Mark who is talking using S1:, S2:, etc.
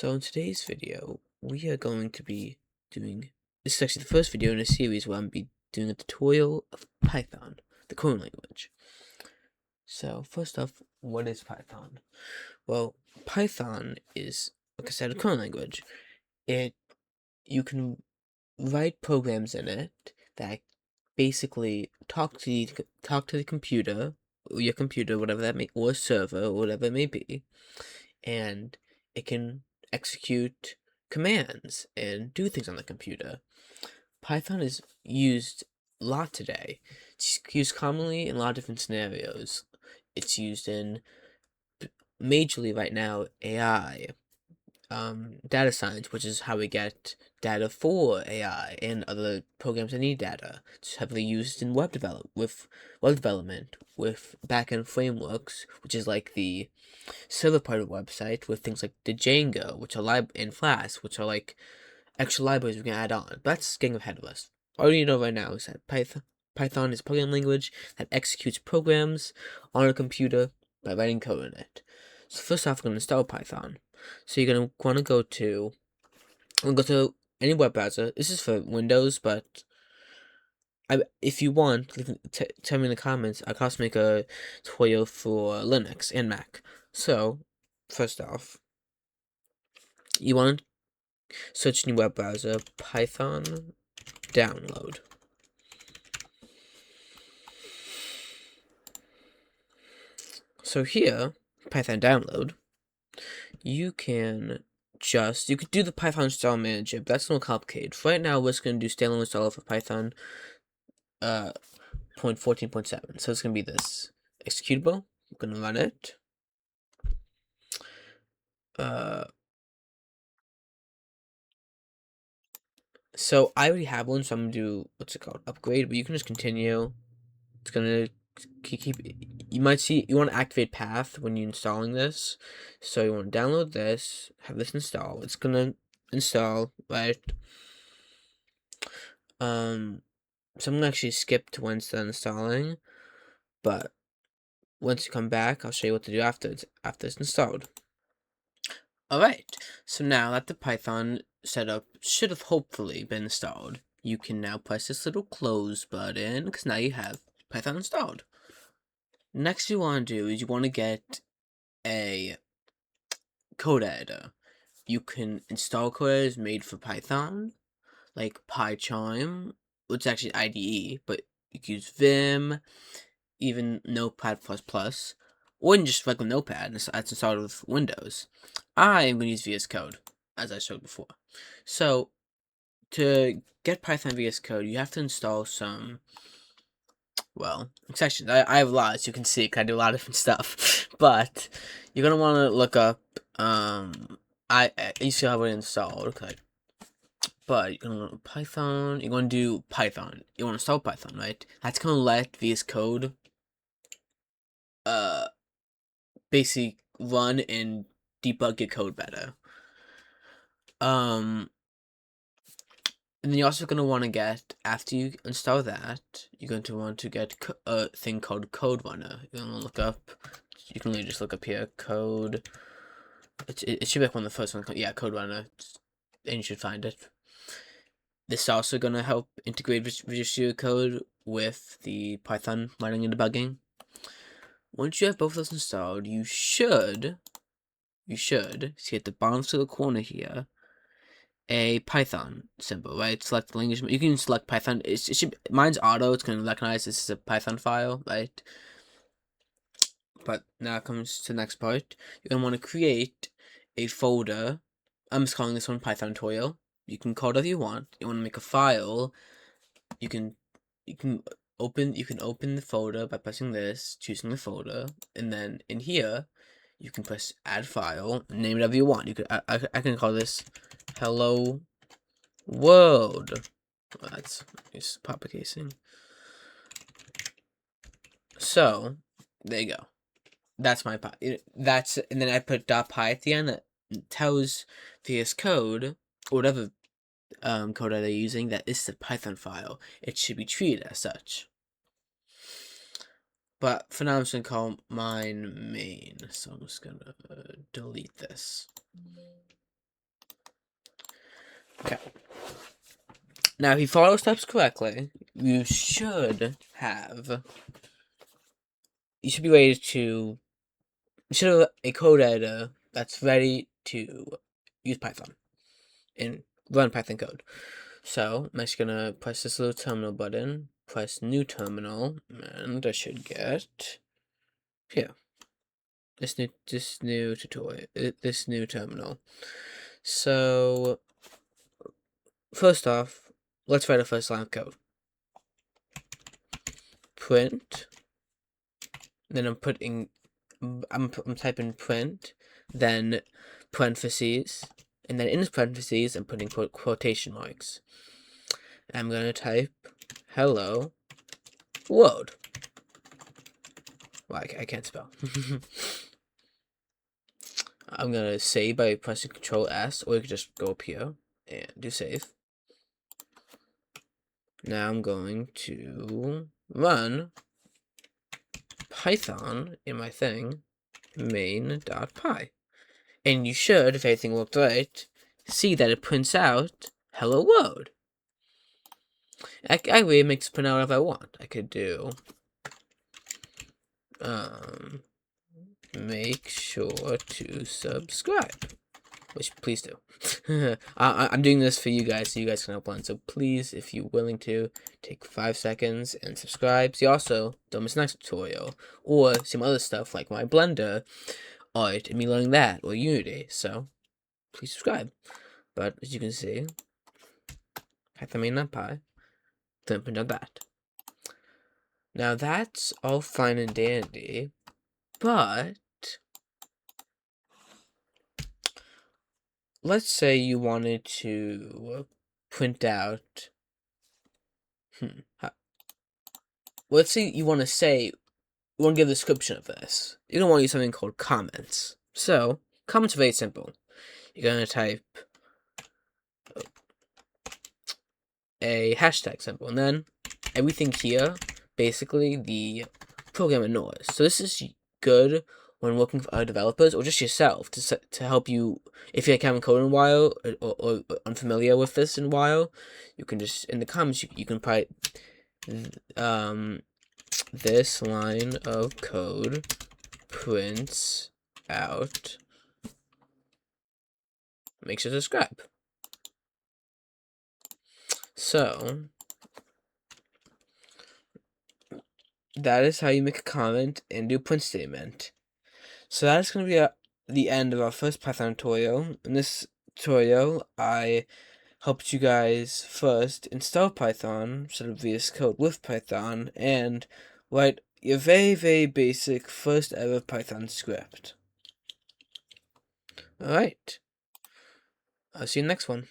S1: So in today's video, we are going to be doing, this is actually the first video in a series where I'm be doing a tutorial of Python, the coding language. So first off, what is Python? Well, Python is, like I said, a coding language. You can write programs in it that basically talk to the computer, or your computer, whatever that may, or server, or whatever it may be, and it can execute commands and do things on the computer. Python is used a lot today. It's used commonly in a lot of different scenarios. It's used in majorly right now AI, data science, which is how we get data for AI and other programs that need data. It's heavily used in web development with backend frameworks, which is like the server part of the website, with things like the Django, which are and Flask, which are like extra libraries we can add on. But that's getting ahead of us. All you need to know right now is that Python is a programming language that executes programs on a computer by writing code in it. So first off, we're going to install Python. So you're going to want to go to any web browser. This is for Windows, but if you want, tell me in the comments. I can also make a tutorial for Linux and Mac. So, first off, you want to search in your web browser Python download. So here, Python download, you could do the Python install manager, but that's no complicated. For right now, we're just going to do standalone installer for Python 0.14.7. So it's going to be this executable. I'm going to run it. So I already have one, so I'm going to do, what's it called, upgrade, but you can just continue. It's going to keep, you might see, you want to activate path when you're installing this. So you want to download this, have this install. It's going to install, right? So I'm going to actually skip to when it's done installing, but once you come back, I'll show you what to do after it's installed. Alright, so now that the Python setup should have hopefully been installed, you can now press this little close button, because now you have Python installed. Next you want to do is you want to get a code editor. You can install code editors made for Python, like PyCharm, which is actually IDE, but you can use Vim, even Notepad++, or just regular Notepad that's installed with Windows. I'm going to use VS Code, as I showed before. So, to get Python VS Code, you have to install some, well, sections. I have a lot, as you can see, because I do a lot of different stuff. But, you're going to want to look up, I used to have it installed, but you're going to go to Python, you're going to do Python. You want to install Python, right? That's going to let VS Code, basically run and debug your code better. And then you're also going to want to get, after you install that, you're going to want to get a thing called Code Runner. You're going to look up, you can really just look up here, code, it should be like one of the first ones, yeah, Code Runner, and you should find it. This is also going to help integrate Visual Studio Code with the Python writing and debugging. Once you have both of those installed, you should see at the bottom of the corner here a Python symbol, right? Select the language. You can select Python. It should, mine's auto. It's going to recognize this is a Python file, right? But now it comes to the next part. You're going to want to create a folder. I'm just calling this one Python tutorial. You can call it whatever you want. You want to make a file. You can open the folder by pressing this, choosing the folder, and then in here you can press add file, name whatever you want. You could I can call this hello world. Well, that's just proper casing. So there you go. That's my py. And then I put .py at the end that tells VS Code or whatever code are they using that this is a Python file. It should be treated as such. But for now, I'm just gonna call mine main. So I'm just gonna delete this. Okay. Now, if you follow steps correctly, you should be ready to, you should have a code editor that's ready to use Python and run Python code. So, I'm just gonna press this little terminal button, press new terminal, and I should get, here, this new tutorial, this new terminal. So, first off, let's write a first line of code. Print, then I'm typing print, then parentheses, and then in the parentheses, I'm putting quotation marks. I'm gonna type hello world. Well, I can't spell. I'm gonna save by pressing Control S, or you can just go up here and do save. Now I'm going to run Python in my thing, main.py. And you should, if everything worked right, see that it prints out hello world. I really make this print out if I want. I could do make sure to subscribe, which please do. I'm doing this for you guys so you guys can help on. So please, if you're willing to, take 5 seconds and subscribe. See also, don't miss the next tutorial or some other stuff like my Blender art and me learning that or Unity. So please subscribe. But as you can see, Python main.py, then print out that. Now that's all fine and dandy, but let's say you wanted to print out, let's say you want to give a description of this. You're going to want to use something called comments. So, comments are very simple. You're going to type a hashtag symbol, and then everything here, basically, the program ignores. So this is good when working for other developers, or just yourself, to help you, if you haven't coded in a while, or unfamiliar with this in a while, you can just, in the comments, you can write, this line of code prints out, make sure to subscribe. So, that is how you make a comment and do a print statement. So that is going to be the end of our first Python tutorial. In this tutorial, I helped you guys first install Python, sort of VS Code with Python, and write your very, very basic first ever Python script. Alright. I'll see you in the next one.